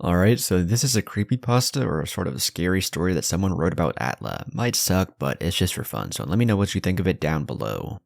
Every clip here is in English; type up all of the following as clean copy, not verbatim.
Alright, so this is a creepypasta or a sort of a scary story that someone wrote about Atla. Might suck, but it's just for fun, so let me know what you think of it down below.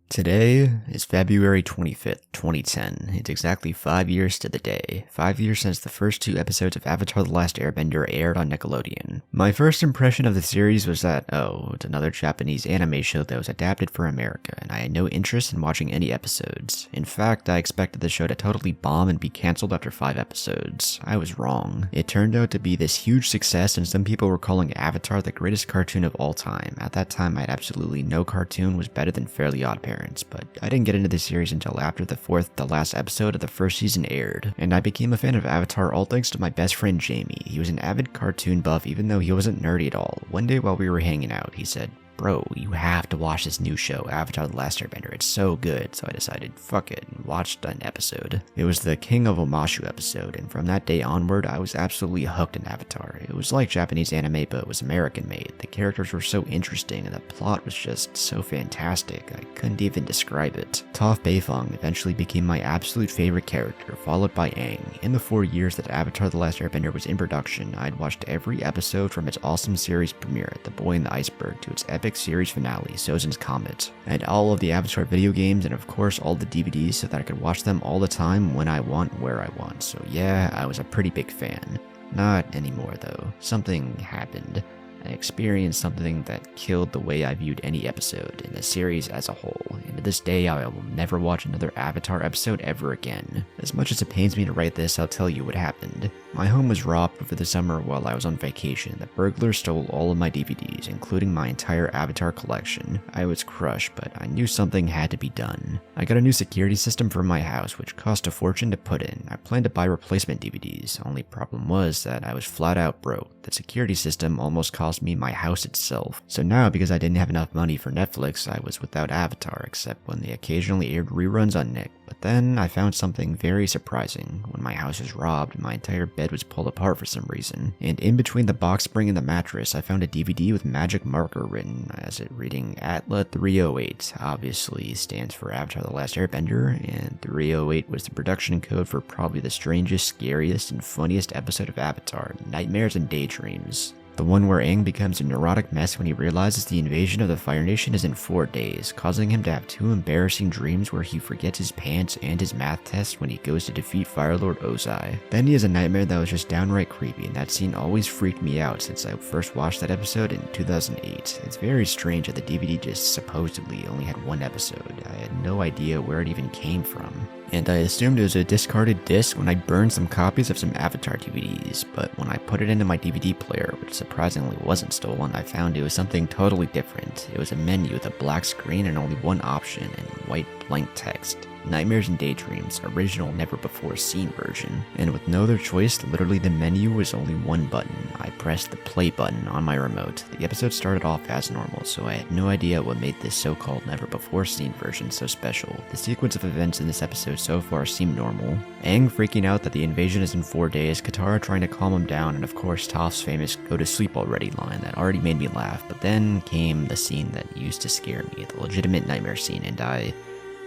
Today is February 25th, 2010. It's exactly 5 years to the day. 5 years since the first 2 episodes of Avatar: The Last Airbender aired on Nickelodeon. My first impression of the series was that, oh, it's another Japanese anime show that was adapted for America, and I had no interest in watching any episodes. In fact, I expected the show to totally bomb and be cancelled after 5 episodes. I was wrong. It turned out to be this huge success, and some people were calling Avatar the greatest cartoon of all time. At that time, I had absolutely no cartoon was better than Fairly OddParents. But I didn't get into the series until after the fourth to last episode of the first season aired, and I became a fan of Avatar all thanks to my best friend Jamie. He was an avid cartoon buff even though he wasn't nerdy at all. One day while we were hanging out, he said, "Bro, you have to watch this new show, Avatar: The Last Airbender. It's so good." So I decided, fuck it, and watched an episode. It was the King of Omashu episode, and from that day onward, I was absolutely hooked on Avatar. It was like Japanese anime, but it was American made. The characters were so interesting, and the plot was just so fantastic, I couldn't even describe it. Toph Beifong eventually became my absolute favorite character, followed by Aang. In the 4 years that Avatar: The Last Airbender was in production, I'd watched every episode from its awesome series premiere, The Boy in the Iceberg, to its epic series finale, Sozin's Comet, and all of the Avatar video games, and of course all the DVDs so that I could watch them all the time when I want, where I want. So yeah, I was a pretty big fan. Not anymore though. Something happened. I experienced something that killed the way I viewed any episode in the series as a whole, and to this day I will never watch another Avatar episode ever again. As much as it pains me to write this, I'll tell you what happened. My home was robbed over the summer while I was on vacation. The burglar stole all of my DVDs, including my entire Avatar collection. I was crushed, but I knew something had to be done. I got a new security system for my house, which cost a fortune to put in. I planned to buy replacement DVDs, only problem was that I was flat out broke. The security system almost cost me my house itself. So now, because I didn't have enough money for Netflix, I was without Avatar, except when they occasionally aired reruns on Nick. But then I found something very surprising. When my house was robbed, my entire bed was pulled apart for some reason, and in between the box spring and the mattress, I found a DVD with magic marker written as it reading Atla 308. Obviously stands for Avatar: The Last Airbender, and 308 was the production code for probably the strangest, scariest, and funniest episode of Avatar, Nightmares and Daydreams. The one where Aang becomes a neurotic mess when he realizes the invasion of the Fire Nation is in 4 days, causing him to have 2 embarrassing dreams where he forgets his pants and his math test when he goes to defeat Fire Lord Ozai. Then he has a nightmare that was just downright creepy, and that scene always freaked me out since I first watched that episode in 2008. It's very strange that the DVD just supposedly only had 1 episode. I had no idea where it even came from, and I assumed it was a discarded disc when I burned some copies of some Avatar DVDs, but when I put it into my DVD player, which surprisingly wasn't stolen, I found it was something totally different. It was a menu with a black screen and only one option in white blank text. Nightmares and Daydreams, original never before seen version. And with no other choice, literally the menu was only one button. I pressed the play button on my remote. The episode started off as normal, so I had no idea what made this so-called never before seen version so special. The sequence of events in this episode so far seemed normal. Aang freaking out that the invasion is in 4 days, Katara trying to calm him down, and of course Toph's famous "go to sleep already" line that already made me laugh. But then came the scene that used to scare me, the legitimate nightmare scene, and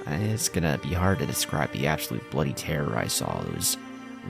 it's gonna be hard to describe the absolute bloody terror I saw. It was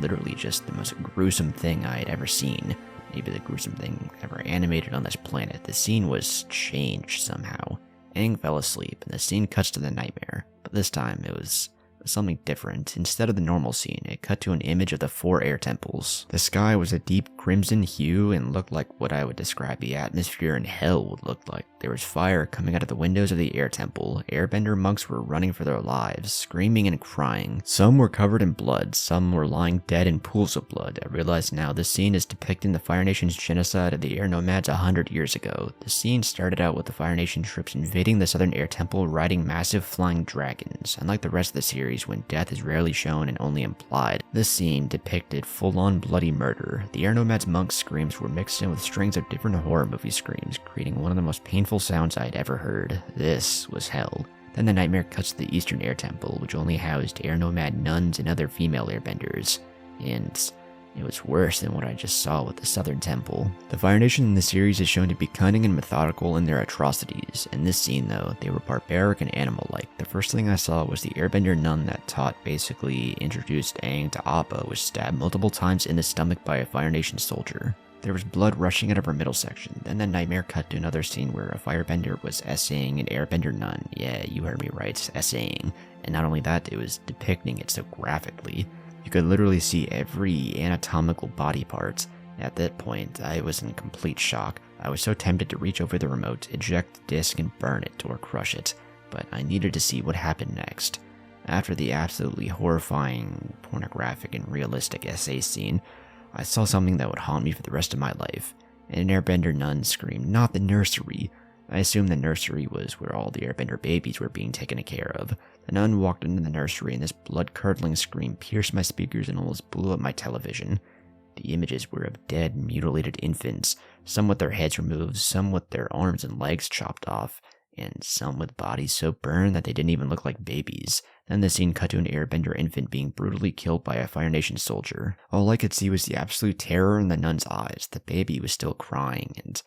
literally just the most gruesome thing I had ever seen. Maybe the gruesome thing ever animated on this planet. The scene was changed somehow. Aang fell asleep, and the scene cuts to the nightmare. But this time, it was something different. Instead of the normal scene, it cut to an image of the 4 air temples. The sky was a deep crimson hue and looked like what I would describe the atmosphere in hell would look like. There was fire coming out of the windows of the air temple. Airbender monks were running for their lives, screaming and crying. Some were covered in blood, some were lying dead in pools of blood. I realize now this scene is depicting the Fire Nation's genocide of the air nomads 100 years ago. The scene started out with the Fire Nation troops invading the southern air temple riding massive flying dragons. Unlike the rest of the series, when death is rarely shown and only implied, this scene depicted full-on bloody murder. The Air Nomad's monk screams were mixed in with strings of different horror movie screams, creating one of the most painful sounds I'd ever heard. This was hell. Then the nightmare cuts to the Eastern Air Temple, which only housed Air Nomad nuns and other female airbenders. And It was worse than what I just saw with the Southern Temple. The Fire Nation in the series is shown to be cunning and methodical in their atrocities. In this scene though, they were barbaric and animal-like. The first thing I saw was the Airbender nun that Tot basically introduced Aang to Appa was stabbed multiple times in the stomach by a Fire Nation soldier. There was blood rushing out of her middle section. Then the nightmare cut to another scene where a firebender was essaying an airbender nun. Yeah, you heard me right, essaying. And not only that, it was depicting it so graphically. You could literally see every anatomical body part. At that point, I was in complete shock. I was so tempted to reach over the remote, eject the disc, and burn it or crush it. But I needed to see what happened next. After the absolutely horrifying, pornographic, and realistic essay scene, I saw something that would haunt me for the rest of my life. An airbender nun screamed, "Not the nursery!" I assumed the nursery was where all the airbender babies were being taken care of. The nun walked into the nursery and this blood-curdling scream pierced my speakers and almost blew up my television. The images were of dead, mutilated infants, some with their heads removed, some with their arms and legs chopped off, and some with bodies so burned that they didn't even look like babies. Then the scene cut to an airbender infant being brutally killed by a Fire Nation soldier. All I could see was the absolute terror in the nun's eyes. The baby was still crying, and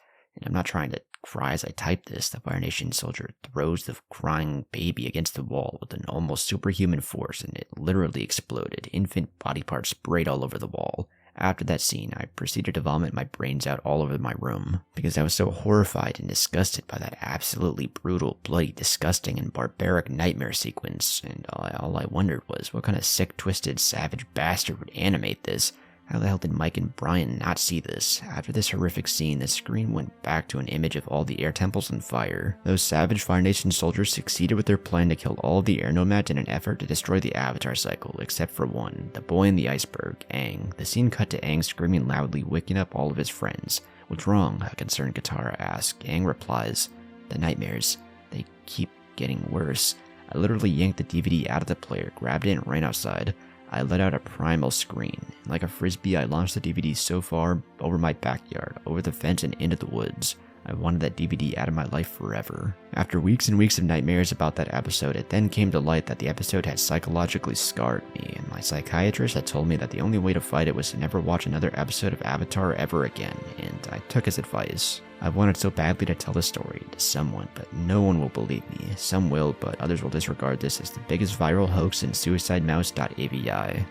I'm not trying to cry as I type this. The Fire Nation soldier throws the crying baby against the wall with an almost superhuman force, and it literally exploded. Infant body parts sprayed all over the wall. After that scene, I proceeded to vomit my brains out all over my room, because I was so horrified and disgusted by that absolutely brutal, bloody, disgusting, and barbaric nightmare sequence, and all I wondered was, what kind of sick, twisted, savage bastard would animate this? How the hell did Mike and Brian not see this? After this horrific scene, the screen went back to an image of all the air temples on fire. Those savage Fire Nation soldiers succeeded with their plan to kill all of the air nomads in an effort to destroy the Avatar cycle, except for one, the boy in the iceberg, Aang. The scene cut to Aang screaming loudly, waking up all of his friends. "What's wrong?" a concerned Katara asks. Aang replies, "The nightmares. They keep getting worse." I literally yanked the DVD out of the player, grabbed it, and ran outside. I let out a primal scream. Like a frisbee, I launched the DVD so far over my backyard, over the fence, and into the woods. I wanted that DVD out of my life forever. After weeks and weeks of nightmares about that episode, it then came to light that the episode had psychologically scarred me, and my psychiatrist had told me that the only way to fight it was to never watch another episode of Avatar ever again, and I took his advice. I wanted so badly to tell this story to someone, but no one will believe me. Some will, but others will disregard this as the biggest viral hoax in suicidemouse.avi.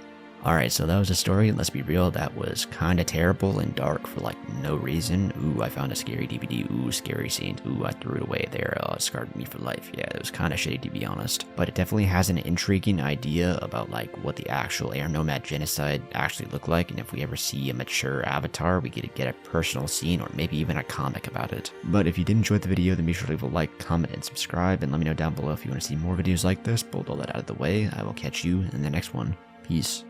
Alright, so that was a story, and let's be real, that was kinda terrible and dark for like no reason. Ooh, I found a scary DVD, ooh, scary scenes, ooh, I threw it away there, it scarred me for life. Yeah, it was kinda shitty to be honest. But it definitely has an intriguing idea about like what the actual air nomad genocide actually looked like, and if we ever see a mature Avatar, we get a personal scene or maybe even a comic about it. But if you did enjoy the video, then be sure to leave a like, comment, and subscribe, and let me know down below if you want to see more videos like this. But with all that out of the way, I will catch you in the next one. Peace.